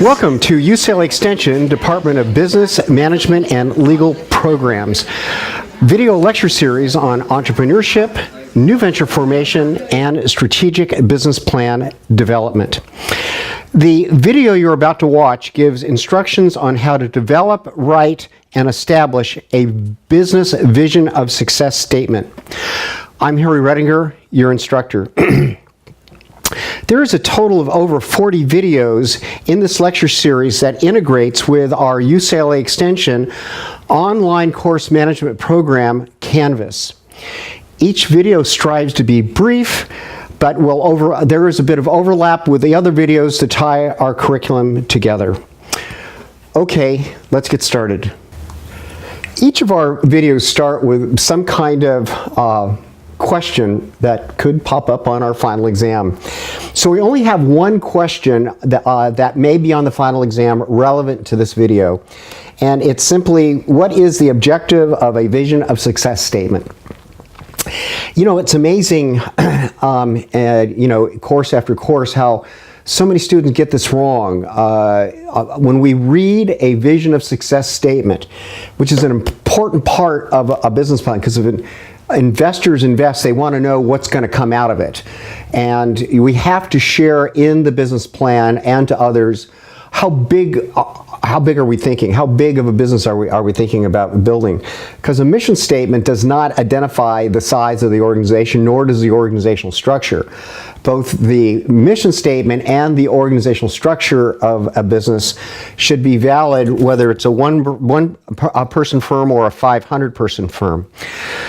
Welcome to UCLA Extension Department of Business, Management, and Legal Programs video lecture series on entrepreneurship, new venture formation, and strategic business plan development. The video you're about to watch gives instructions on how to develop, write, and establish a business vision of success statement. I'm Harry Redinger, your instructor. There is a total of over 40 videos in this lecture series that integrates with our UCLA Extension online course management program, Canvas. Each video strives to be brief, but there is a bit of overlap with the other videos to tie our curriculum together. Okay, let's get started. Each of our videos start with some kind of question that could pop up on our final exam. So we only have one question that may be on the final exam relevant to this video. And it's simply, what is the objective of a vision of success statement? You know, it's amazing, course after course, how so many students get this wrong. When we read a vision of success statement, which is an important part of a business plan, because if investors invest, they want to know what's going to come out of it. And we have to share in the business plan and to others how big are we thinking? How big of a business are we thinking about building? Because a mission statement does not identify the size of the organization, nor does the organizational structure. Both the mission statement and the organizational structure of a business should be valid whether it's a one-person firm or a 500-person firm.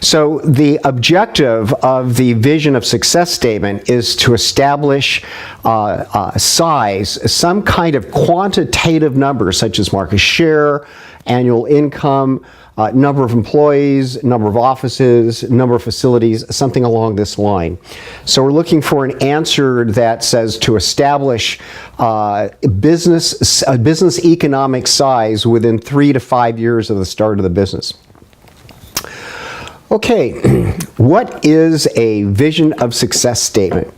So the objective of the vision of success statement is to establish size, some kind of quantitative numbers such as market share, annual income, number of employees, number of offices, number of facilities, something along this line. So we're looking for an answer that says to establish business economic size within 3 to 5 years of the start of the business. Okay, what is a vision of success statement?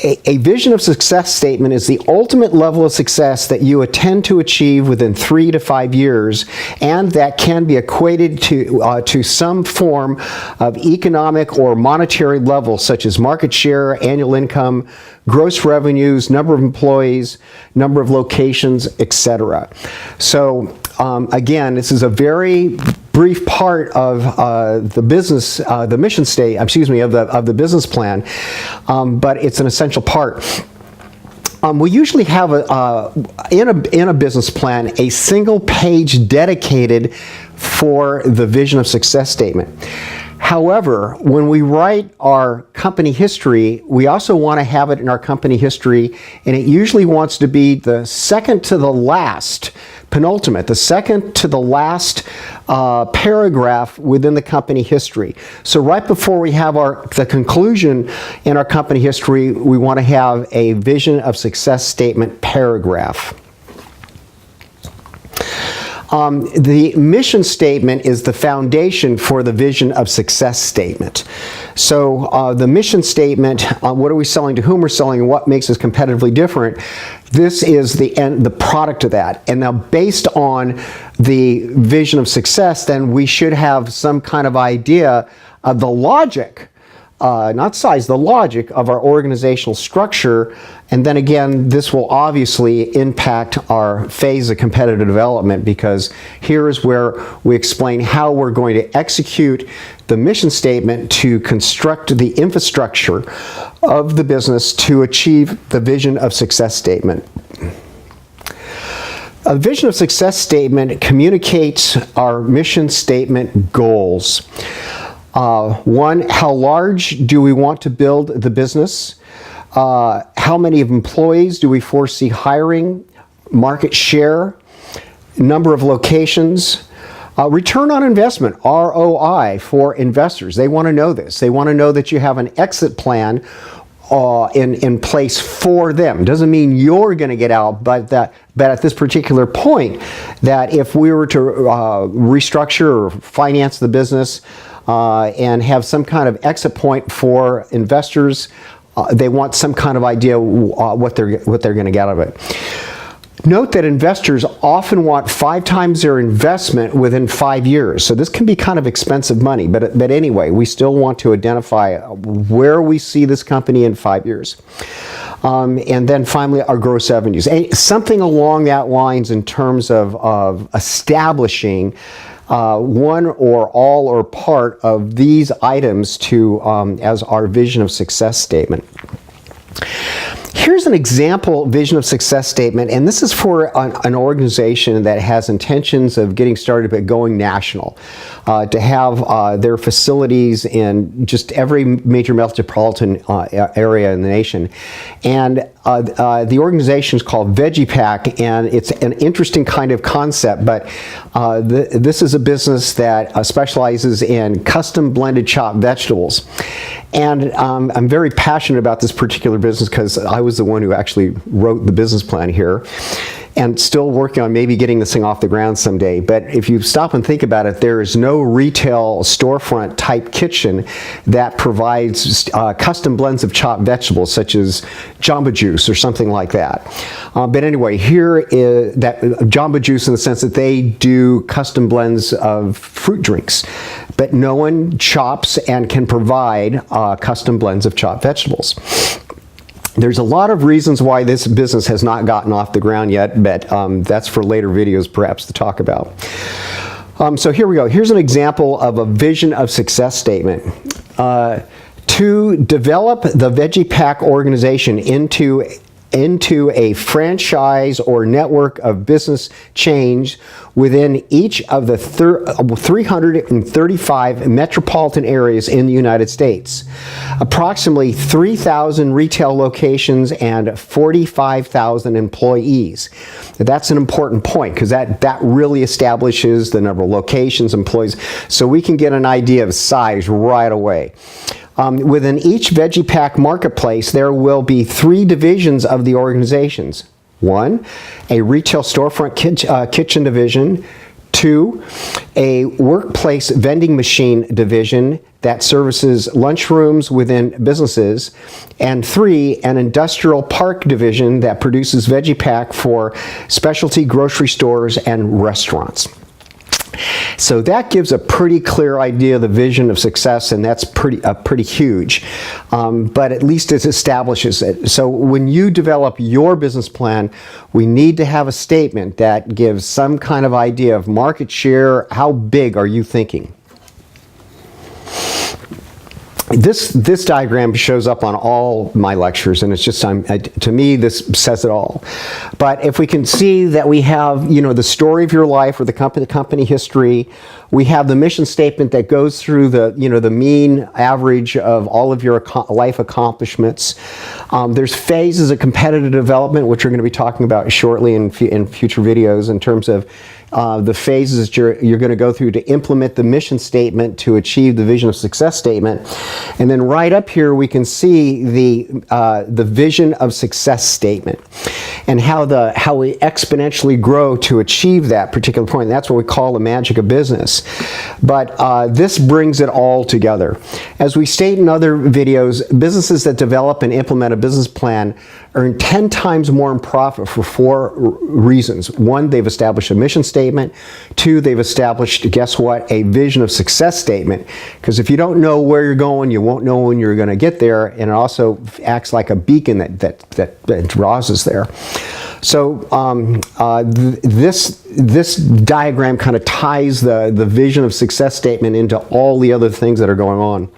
A vision of success statement is the ultimate level of success that you intend to achieve within 3 to 5 years, and that can be equated to some form of economic or monetary level, such as market share, annual income, gross revenues, number of employees, number of locations, etc. So again, this is a very brief part of the business, the mission statement, of the business plan, but it's an essential part. We usually have in a business plan a single page dedicated for the vision of success statement. However, when we write our company history, we also want to have it in our company history, and it usually wants to be the second to the last, penultimate, the second to the last paragraph within the company history. So right before we have the conclusion in our company history, we want to have a vision of success statement paragraph. The mission statement is the foundation for the vision of success statement. So the mission statement, what are we selling, to whom we're selling, and what makes us competitively different, this is the product of that. And now based on the vision of success, then we should have some kind of idea of the logic, not size, the logic of our organizational structure. And then again, this will obviously impact our phase of competitive development, because here is where we explain how we're going to execute the mission statement to construct the infrastructure of the business to achieve the vision of success statement. A vision of success statement communicates our mission statement goals. One, how large do we want to build the business? How many employees do we foresee hiring? Market share, number of locations, return on investment, ROI, for investors. They want to know this. They want to know that you have an exit plan in place for them. Doesn't mean you're going to get out, but at this particular point, that if we were to restructure or finance the business, and have some kind of exit point for investors. They want some kind of idea what they're going to get out of it. Note that investors often want 5 times their investment within 5 years. So this can be kind of expensive money, but anyway, we still want to identify where we see this company in 5 years. And then finally, our gross revenues. Something along that lines in terms of establishing one or all or part of these items to as our vision of success statement. Here's an example vision of success statement, and this is for an organization that has intentions of getting started but going national, to have their facilities in just every major metropolitan area in the nation. And the organization is called Veggie Pack, and it's an interesting kind of concept, but this is a business that specializes in custom blended chopped vegetables. And I'm very passionate about this particular business because I was the one who actually wrote the business plan here, and still working on maybe getting this thing off the ground someday. But if you stop and think about it, there is no retail storefront type kitchen that provides custom blends of chopped vegetables, such as Jamba Juice or something like that. But anyway, here is that Jamba Juice in the sense that they do custom blends of fruit drinks, but no one chops and can provide custom blends of chopped vegetables. There's a lot of reasons why this business has not gotten off the ground yet, but that's for later videos perhaps to talk about. So here we go. Here's an example of a vision of success statement. To develop the Veggie Pack organization into a franchise or network of business chains within each of the 335 metropolitan areas in the United States. Approximately 3,000 retail locations and 45,000 employees. That's an important point because that really establishes the number of locations, employees, so we can get an idea of size right away. Within each Veggie Pack marketplace, there will be 3 divisions of the organizations. 1, a retail storefront kitchen division. 2, a workplace vending machine division that services lunchrooms within businesses. And 3, an industrial park division that produces Veggie Pack for specialty grocery stores and restaurants. So that gives a pretty clear idea of the vision of success, and that's pretty huge. But at least it establishes it. So when you develop your business plan, we need to have a statement that gives some kind of idea of market share. How big are you thinking? This diagram shows up on all my lectures, and it's just, to me, this says it all. But if we can see that we have, the story of your life or the company history, we have the mission statement that goes through the mean average of all of your life accomplishments. There's phases of competitive development, which we're going to be talking about shortly in future videos in terms of the phases that you're going to go through to implement the mission statement to achieve the vision of success statement. And then right up here we can see the vision of success statement and how we exponentially grow to achieve that particular point. And that's what we call the magic of business. But this brings it all together. As we state in other videos, businesses that develop and implement a business plan earn 10 times more in profit for 4 reasons. 1, they've established a mission statement. 2, they've established, guess what, a vision of success statement. Because if you don't know where you're going, you won't know when you're going to get there, and it also acts like a beacon that draws us there. So this diagram kind of ties the vision of success statement into all the other things that are going on.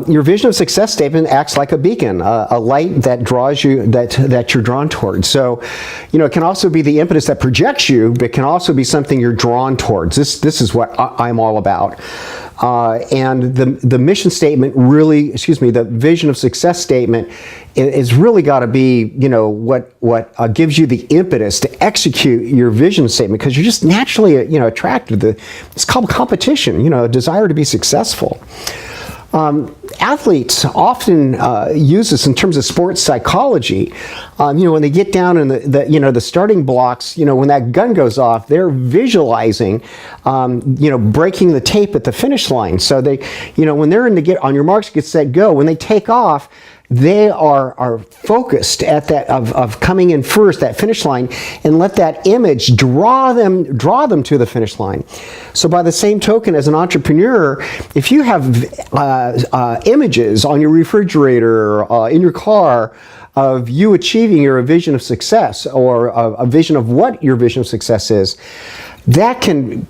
Your vision of success statement acts like a beacon, a light that draws you, that you're drawn towards. So, it can also be the impetus that projects you, but it can also be something you're drawn towards. This is what I'm all about. And the mission statement really, the vision of success statement is really got to be, what gives you the impetus to execute your vision statement, because you're just naturally, attracted to it's called competition, a desire to be successful. Athletes often use this in terms of sports psychology. When they get down in the starting blocks, when that gun goes off, they're visualizing, breaking the tape at the finish line. So they, when they're on your marks, get set, go. When they take off, they are focused at that of coming in first, that finish line, and let that image draw them to the finish line. So by the same token, as an entrepreneur, if you have images on your refrigerator, in your car, of you achieving your vision of success, or a vision of what your vision of success is, that can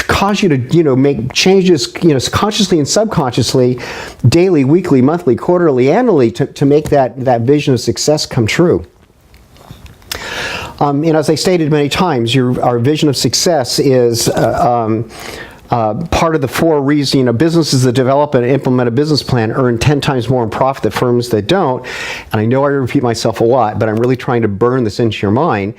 cause you to, make changes, consciously and subconsciously, daily, weekly, monthly, quarterly, annually, to make that vision of success come true. As I stated many times, our vision of success is part of the 4 reasons. Businesses that develop and implement a business plan earn 10 times more in profit than firms that don't. And I know I repeat myself a lot, but I'm really trying to burn this into your mind.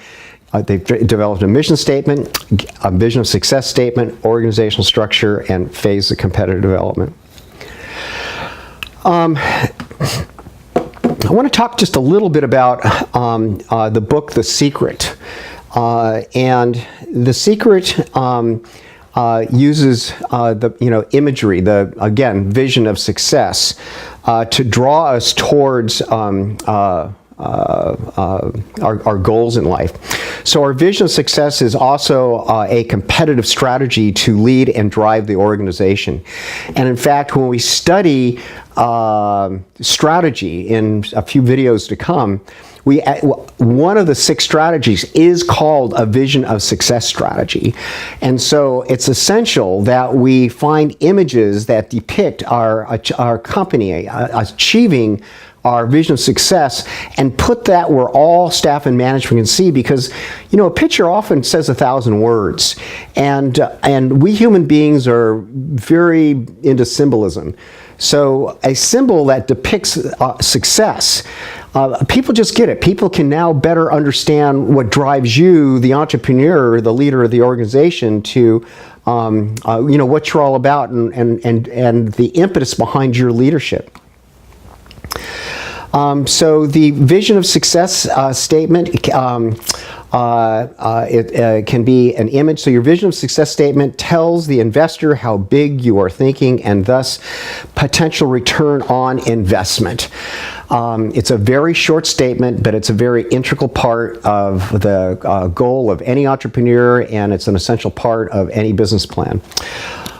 They've developed a mission statement, a vision of success statement, organizational structure, and phase of competitive development. I want to talk just a little bit about the book, The Secret. And The Secret uses the imagery, again, vision of success, to draw us towards our goals in life. So our vision of success is also a competitive strategy to lead and drive the organization. And in fact, when we study strategy in a few videos to come, one of the 6 strategies is called a vision of success strategy. And so it's essential that we find images that depict our company achieving our vision of success, and put that where all staff and management can see, because a picture often says 1,000 words, and we human beings are very into symbolism. So a symbol that depicts success, people just get it. People can now better understand what drives you, the entrepreneur, the leader of the organization, to what you're all about, and the impetus behind your leadership. So the vision of success statement, it can be an image. So your vision of success statement tells the investor how big you are thinking, and thus potential return on investment. It's a very short statement, but it's a very integral part of the goal of any entrepreneur, and it's an essential part of any business plan.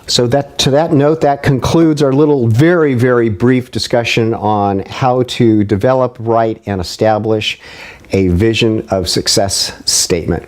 So to that note, that concludes our little very, very brief discussion on how to develop, write, and establish a vision of success statement.